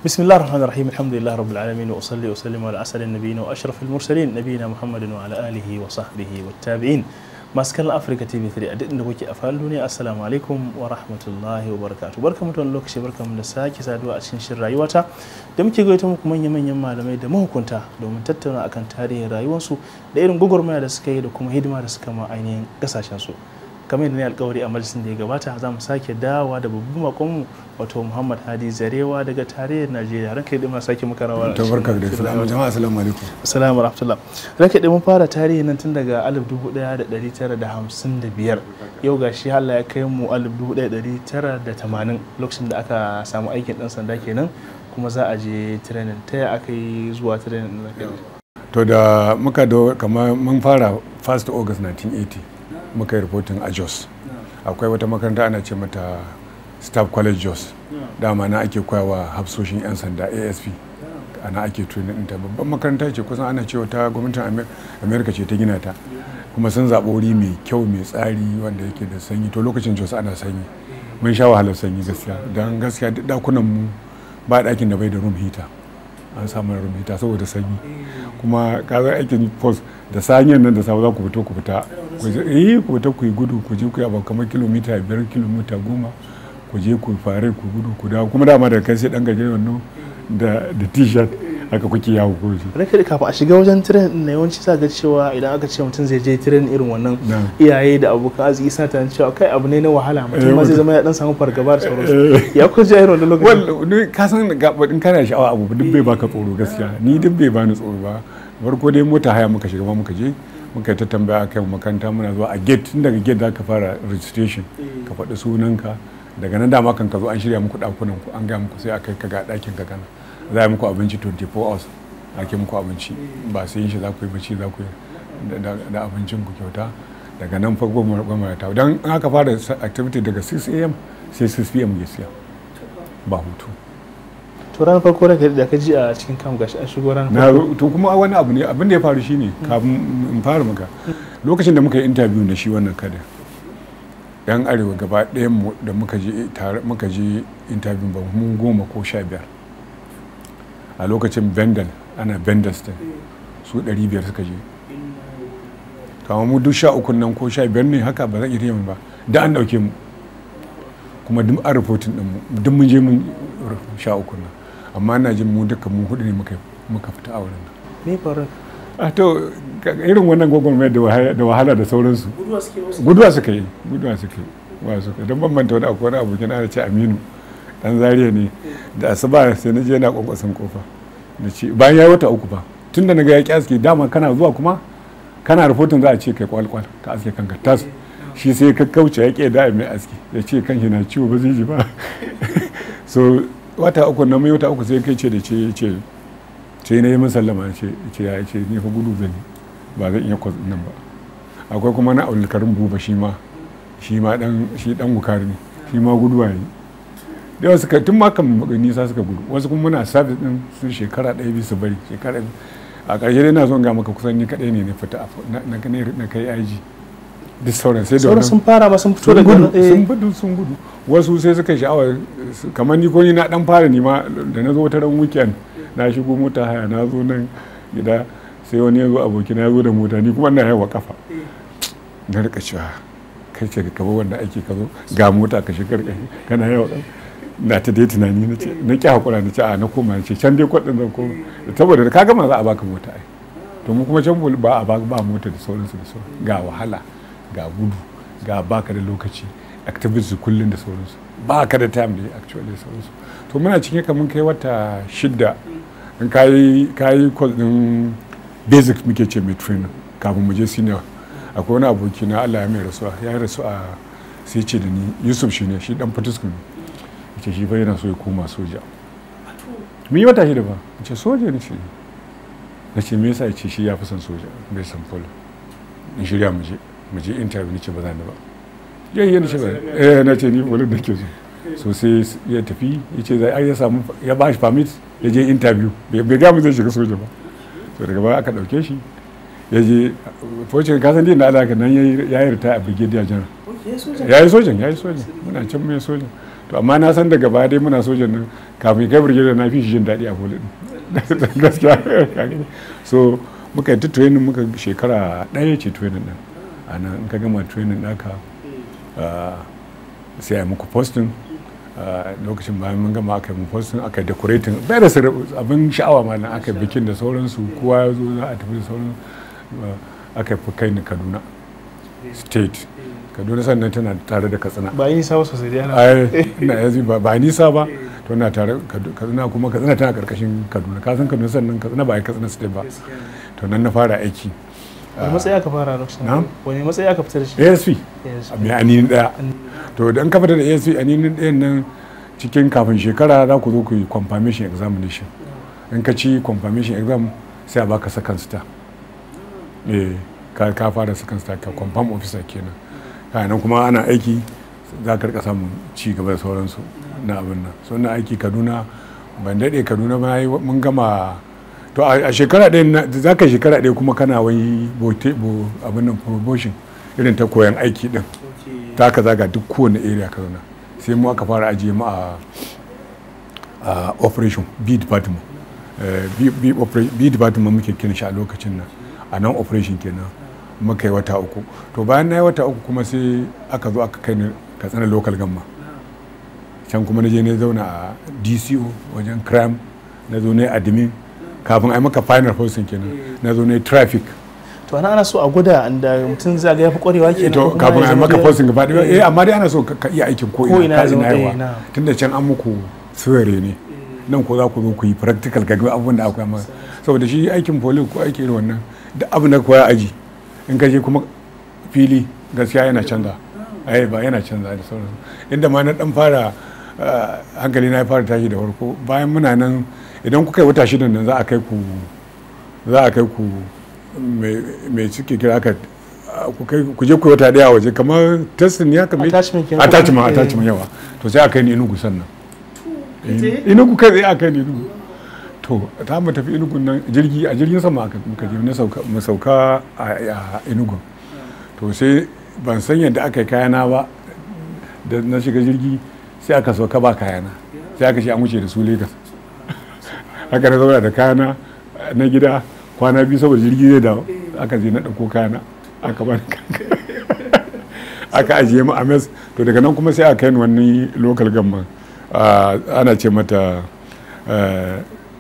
بسم الله الرحمن الرحيم الحمد لله رب العالمين وأصلي وسلم على أسعد النبيين وأشرف المرسلين نبينا محمد وعلى آله وصحبه والتابعين ماسكال أفريقيا TV3 أدين دوكي أفعلوني السلام عليكم ورحمة الله وبركاته بركة متون لوكشي بركة من الساكي سادوا أشين رايواتا دم كي قويتم كمان يمين يما لما يدمه كنتا دوم تتنا أكن تاريخ رايوانسو دايرن غوغور ما دسكاي دوكم هيدما دسكما عينين قساشانسو kamar yadda ne alkawari a majalisin da ya gabata za mu sake dawa da babban makonmu wato Muhammad Hadi Zarewa daga tarayyar Najeriya ranka da ma sake muka rawa to barka da salamu jama'a assalamu alaikum assalamu warahmatullah ranka da mun fara tarihi nan tun daga 1955 yau gashi Allah ya kai mu 1980 lokacin da aka samu aikin dan sanda kenan kuma za a je training ta ya aka yi zuwa training din to da muka da kamar mun fara 1st August 1980 muka yi reporting a Jos akwai wata makaranta ana ce mata Staff College Jos dama na ake koyawa hafsoshin 'yan sanda ASP ana ake training ɗinta babban makaranta ce kusan ana cewa ta gwamnatin America ce ta gina ta kuma sun zaɓi wuri mai kyau mai tsari wanda yake da sanyi to lokacin Jos ana sanyi mun sha wahalar sanyi gaskiya don gaskiya duk dakunan mu ba ɗakin da bai da room heater an samu room heater saboda sanyi kuma kaga aikin post da sanyin nan da safe za ku fito ku fita ku yi gudu ku je ku yi abu kamar kilomita 5 kilomita 10 ku je ku fare ku gudu ku dawo kuma dama da kai sai dan gaje wannan da t-shirt haka kuke yawo ko shi ranka da kafin a shiga wajen train din na yawanci sa ga cewa idan aka ce mutum zai je train irin wannan iyaye da abokan arziki sa ta cewa kai abu ne na wahala mutum ma zai zama ya dan samu fargaba da sauransu ya ku je irin wannan lokacin ka san in kana sha'awa abu duk bai baka tsoro gaskiya ni duk bai bani tsoro ba farko dai mota haya muka shiga ma muka je muka ta tambaya akan makaranta muna zuwa a gate tun daga gate zaka fara registration ka faɗi sunanka daga nan dama kan ka zo an shirya muku dakunan ku an ga muku sai akai ka ga dakin ka kana za a yi muku abinci 24 hours ake muku abinci ba sai yin shi za ku yi bacci za ku yi da abincin ku kyauta daga nan fa goma ta dan aka fara activity daga 6 am sai 6 pm gaskiya ba hutu to ranar farko da ka ji a cikin kam gashi an shigo ranar farko to kuma wani abu ne abin da ya faru shine kafin in fara maka lokacin da muka yi interview da shi wannan kada yan arewa gaba ɗayan mu da muka je interview ba mun 10 ko 15 a lokacin Bendel ana Bendelston su 500 suka je kama mu duk 13 nan ko 15 ne haka ba zan iya ba da an dauke mu kuma duk an reporting din mu duk mun je mun 13 nan amma ina jin mu duka mu hudu ne muka fita a wurin nan me faru to irin wannan gwagwarmayar da wahala da sauransu guduwa suka yi don bambanta wani akwai wani abokin ana ce Aminu dan Zariya ne da asuba sai na je na kwankwasan kofa na ce bayan ya yi wata 3 ba tun da na ga ya ki aske dama kana zuwa kuma kana rahoton za a ce kai kwalkwal ka aske kanka tas shi sai ka kauce ya ke da mai aski ya ce kan shi na ciwo ba zai ji ba so wata 3 na mai wata 3 sai kai ce da ce sai na yi musallama ce ya ce ni fa gudu zan ba zan iya kwas nan ba akwai kuma na Abdulkarim Buba shi ma dan Bukari ne shi ma guduwa ne da wasu tun ma kan nisa suka gudu wasu kuma muna service din sun shekara 1 biyu su bari shekara a ƙarshe dai na son ga maka kusan ni kadai ne na fita na kai AIG duk sauran sai da sun fara ba sun fito daga sun gudu wasu sai suka sha'awa kamar ni ko ni na dan fara ni ma da na zo wata ran weekend na shigo mota haya na zo nan gida sai wani ya zo abokina ya zo da mota ni kuma ina yawa kafa na rika cewa kai ce ka bar wanda ake ka zo ga mota ka shigar kana yawa na ta dai tunani na ce na ki hakura na ce a na koma na ce can dai kwadin zan koma saboda ka gama za a baka mota ai to mu kuma can ba a ba mota da sauransu da sauransu ga wahala ga gudu ga baka da lokaci activities kullun da sauransu ba ka da time da actually sauransu to muna cikin kamar kai wata 6 in kayi course din basic muke ce mai training kafin mu je senior akwai wani aboki na Allah ya mai rasuwa ya rasu a sai ce da ni Yusuf shi ne, shi dan Fatisku ne, yace shi fa yana so ya koma soja. Mun yi wata 6 ba, yace soja ne ce. Nace me yasa? Yace shi ya fi son soja, bai san polo. In shirya mu je interview, nace ba za ni ba. Yayi nace ba, nace ni polo da ke so sai ya tafi, yace zai ya samu, ya ba shi permit ya je interview, bai ga mu zai shiga soja ba. To daga baya aka dauke shi ya je fortune, ka san din da alaka nan ya yi ritaya a brigadier general. Ya yi sojan muna can mai sojan. To amma na san daga baya dai muna sojan nan kafin kai brigadier na fi shi jin daɗi a polo din gaskiya. So muka yi ta training, muka shekara 1 ce training din a nan. In ka gama training naka sai a muku posting. Lokacin bayan mun gama aka yi mu posting, aka yi decorating bai da abin sha'awa ma nan, aka yi bikin da sauransu, kowa ya zo za a tafi da sauran. Aka fi kai ni Kaduna state. Kaduna sannan tana tare da Katsina, ba yi nisa ba sosai dai ina yanzu ba nisa ba, to na tare Katsina, kuma Katsina tana karkashin Kaduna. Ka san Kaduna sannan Katsina ba ai Katsina state ba. To nan na fara aiki. Wani matsayi aka fara lokacin? Wani matsayi aka fitar shi? ASP a mai anini daya. To idan ka fita da ASP anini dayan nan, cikin kafin shekara za ku zo ku yi confirmation examination. In ka ci confirmation exam sai a baka second star. Ka fara second star, ka confirm officer kenan. Nan kuma ana aiki za ka rika samun ci gaba da sauransu na abin nan. So na aiki Kaduna, ban daɗe Kaduna ba, mun gama. To a shekara ɗaya za ka shekara ɗaya kuma kana wani abin nan promotion irin ta koyan aiki ɗin. Ta ka zaga duk kowane area ka zauna. Sai mu aka fara ajiye mu a operation B department. B department muke kiran shi a lokacin nan. A nan operation kenan muka yi wata 3. To bayan na yi wata 3 kuma sai aka zo aka kai ni Katsina local gamma. Can kuma na je na zauna a DCO wajen crime, na zo na yi admin. Kafin a yi maka final posting kenan na zo na yi traffic. To ana so a gwada da mutum zai ga ya fi kwarewa kenan. To kafin a yi maka posting gaba ɗaya, amma dai ana so ka iya aikin ko ina ka ina yawa. Tunda can an muku theory ne, nan ko za ku zo ku yi practical ga abubuwan da aka yi maka. Saboda shi aikin police ko aiki irin wannan da abu na koya aji, in ka je kuma fili gaskiya yana canza. Ba yana canza da sauransu. Inda ma na dan fara hankali na ya fara tashi da farko, bayan muna nan idan kuka yi wata 6 nan za a kai ku mai suke kira ka ku je ku wata 1 a waje, kamar testing ne haka, attachment yawa. To sai a kai ni Enugu sannan. Enugu kai sai a kai ni Enugu. To ta mu tafi Enugu nan a jirgin sama muka je mu sauka a Enugu. To sai ban san yadda aka yi kayana ba, da na shiga jirgi sai aka sauka ba kayana, sai aka ce an wuce da su Lagos. Haka na zauna da kayana na gida kwana 2 saboda jirgi zai dawo. Aka je na ɗauko kayana aka bani aka ajiye mu a mes. To daga nan kuma sai aka kai ni wani local government, ana ce mata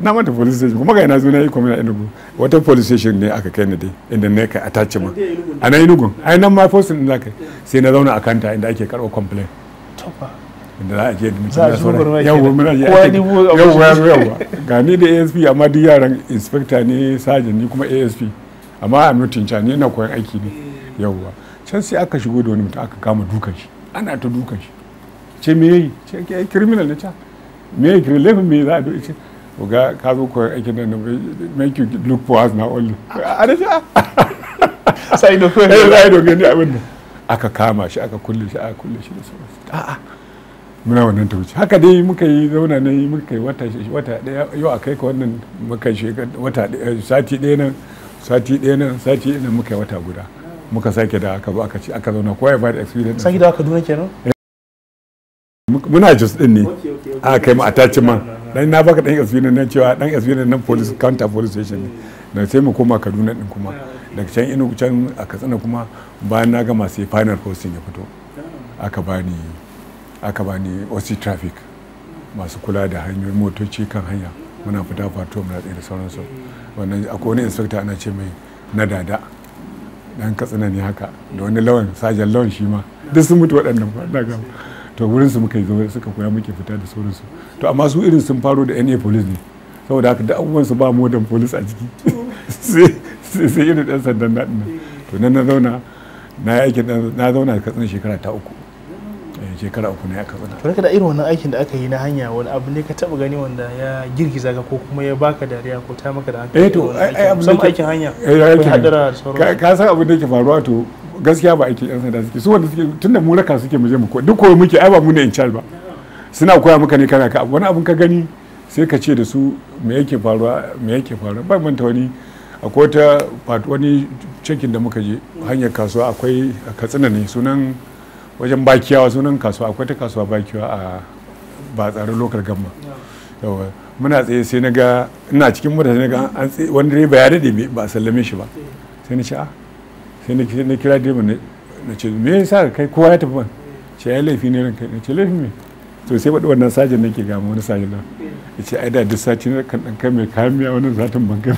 na mata police station, kuma ga ina zo na yi komai a Enugu. Wata police station ne aka kai ni dai, inda ne ka attachment a nan Enugu. Ai nan ma posting din zaka sai na zauna a kanta inda ake karɓar complaint. Inda za a je da mutum yawa ga ni da ASP, amma duk yaran inspector ne, sergeant ni kuma ASP, amma a mutum can ni na koyan aiki ne yawa. Can sai aka shigo da wani mutum aka kama dukan shi, ana ta dukan shi. Ce me yayi? Ce criminal ne ca. Me yayi criminal? Laifin me za a doce? Ga ka zo koyan aikin nan, make you look for us now only. Ana ca. Sai da gani abin nan. Aka kama shi, aka kulle shi da sauransu. Muna wannan ta wuce haka dai muka yi zauna na yi, muka yi wata 1 yau a kai ka wannan, muka yi wata sati 1 nan sati 1 nan muka yi wata guda, muka sake da aka zo aka zauna kowa ya ba da experience. Sake da Kaduna kenan? Muna just din ne aka kai mu attachment. Dan na baka dan experience nan cewa dan experience nan police counter police station ne. Dan sai mu koma Kaduna din kuma daga can Enugu can a Katsina kuma bayan na gama sai final posting ya fito. Aka bani OC traffic, masu kula da hanyoyin motoci kan hanya, muna fita fato muna tsaye da sauransu. Wannan akwai wani inspector ana ce mai na dada, dan Katsina ne haka, da wani lawan sajan lawan shi ma duk sun mutu waɗannan ba. To wurin su muka yi zo suka koya muke fita da sauransu. To amma su irin sun faro da NA police ne, saboda haka da abubuwan su ba modern police a jiki. sai irin ɗan sandan daɗin nan. To nan na zauna na yi aikin na zauna Katsina shekara ta 3. shekara 3 ne aka bana. To kada irin wannan aikin da aka yi na hanya wani abu ne ka taba gani wanda ya girgiza ka ko kuma ya baka dariya ko ta maka da hankali? To ai abin da aikin hanya ko hadara da sauran ka san abin da yake faruwa to gaskiya ba aikin yan sanda suke su wanda suke tunda mu raka suke mu je mu ko duk koyi muke ai ba mu ne in charge ba suna koya maka ne kana ka wani abin ka gani sai ka ce da su me yake faruwa ba manta wani akwai wani cekin da muka je hanyar kasuwa akwai a Katsina ne sunan wajen Bakiyawa sunan kasuwa akwai ta kasuwa Bakiyawa a ba tsarin local gamma yawa muna tsaye sai na ga ina cikin mota sai na ga wani direba ya dade ba a sallame shi ba sai na ce sai na kira direba na ce me yasa kai kowa ya tafi ban ce ya laifi ne ranka na ce laifi me to sai wannan sajin nake ga wani sajin nan ya ce ai da duk sati na kan kai mai kayan miya wannan satin ban kai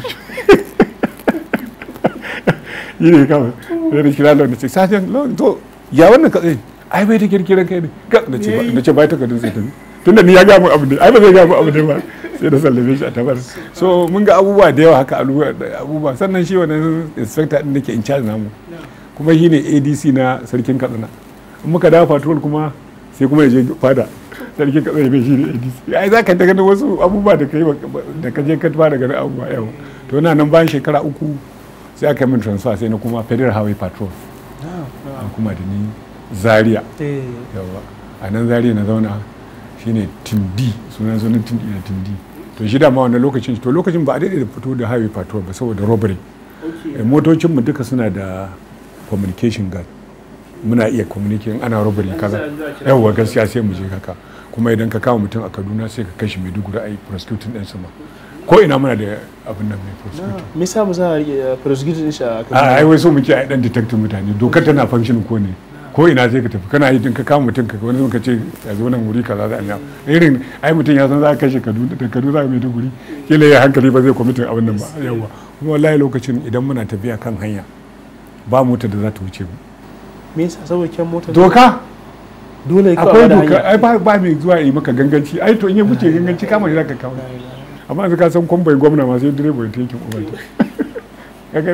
yi ne kawai sai da kira launin ce sajin to ya wannan katsayi ai bai ta kirkiran kai ne na ce bai ta kadin sai ta tunda ni ya gamu abu ne ai ba zai gamu abu ne ba sai da sallame shi a tabar so mun ga abubuwa da yawa haka abubuwa sannan shi wannan inspector din nake in charge namu kuma shi ne ADC na sarkin Katsina in muka dawo patrol kuma sai kuma ya je fada sarkin Katsina ne shi ne ADC ai za ka ta ganin wasu abubuwa da kai da ka je ka fara ganin abubuwa yau to ina nan bayan shekara 3 sai aka yi min transfer sai na kuma Federal Highway Patrol kuma da ni Zaria yawa a nan Zaria na zauna shine Tindi sunan Tindi na Tindi to shi dama wannan lokacin ba a daidai da fito da Highway Patrol ba saboda robbery motocin mu duka suna da communication guard muna iya communicating ana robbery kaza yawa gaskiya sai mu je haka kuma idan ka kama mutum a Kaduna sai ka kashi Maiduguri ai prosecuting din sama ko ina muna da abin nan mai prosecuting me yasa ba za a rike prosecuting din shi a Kaduna ai wai so muke ai dan detective mutane dokar tana function ko ne ko ina sai ka tafi kana yi din ka kama mutum ka wani ka ce ya zo nan wuri kaza za a yi irin ai mutum ya san za ka kashe Kaduna da Kaduna za ka Maiduguri kila ya hankali ba zai committing abin nan ba yawa kuma wallahi lokacin idan muna tafiya kan hanya ba mota da za ta wuce mu me yasa saboda kyan mota doka dole ka akwai doka ai ba mai zuwa yi maka ganganci ai to in ya wuce ganganci kama shi zaka kawo amma yanzu ka san kwambai gwamna ma sai direba ya take umarta kaga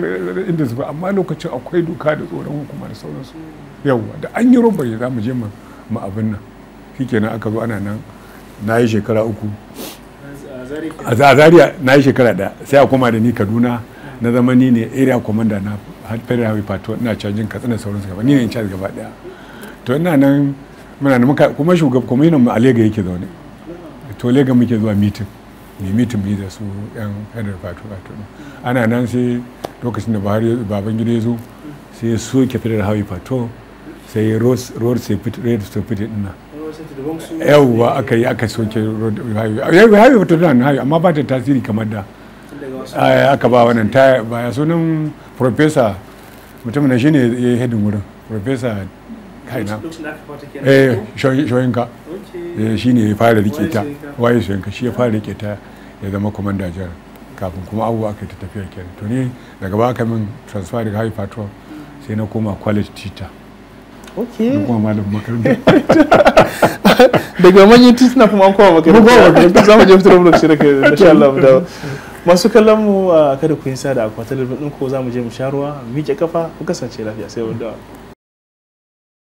inda su ba amma lokacin akwai doka da tsoron hukuma da sauransu yawa da an yi robbery za mu je mu abin nan shikenan aka zo ana nan na yi shekara 3 a Zaria na yi shekara 1 sai a koma da ni Kaduna na zama ni ne area commander na Federal Highway Patrol ina cajin Katsina sauransu gaba ni ne in charge gaba daya to ina nan muna da kuma kwamishinan mu a Lega yake zaune to Lega muke zuwa meeting mu da su yan Federal Patrol ana nan sai lokacin da Babangida ya zo sai ya soke Federal Highway Patrol sai road safety din nan yawwa aka soke road highway Patrol nan highway amma ba ta tasiri kamar da aka ba wannan ta baya sunan professor mutum na shine ya yi hedin wurin professor kaina shoyinka shine ya fara rike ta waye shoyinka shi ya fara rike ta ya zama commander general kafin kuma abubuwa aka yi ta tafiya kenan to ne daga ba aka min transfer daga Highway Patrol sai na koma college teacher na kuma malam makaranta daga manyan tituna kuma an koma makaranta za mu je fitar da shi da kai insha Allah masu kallon mu kada ku yi sa da akwatin ɗin ko za mu je mu sha ruwa miƙe kafa ku kasance lafiya sai wanda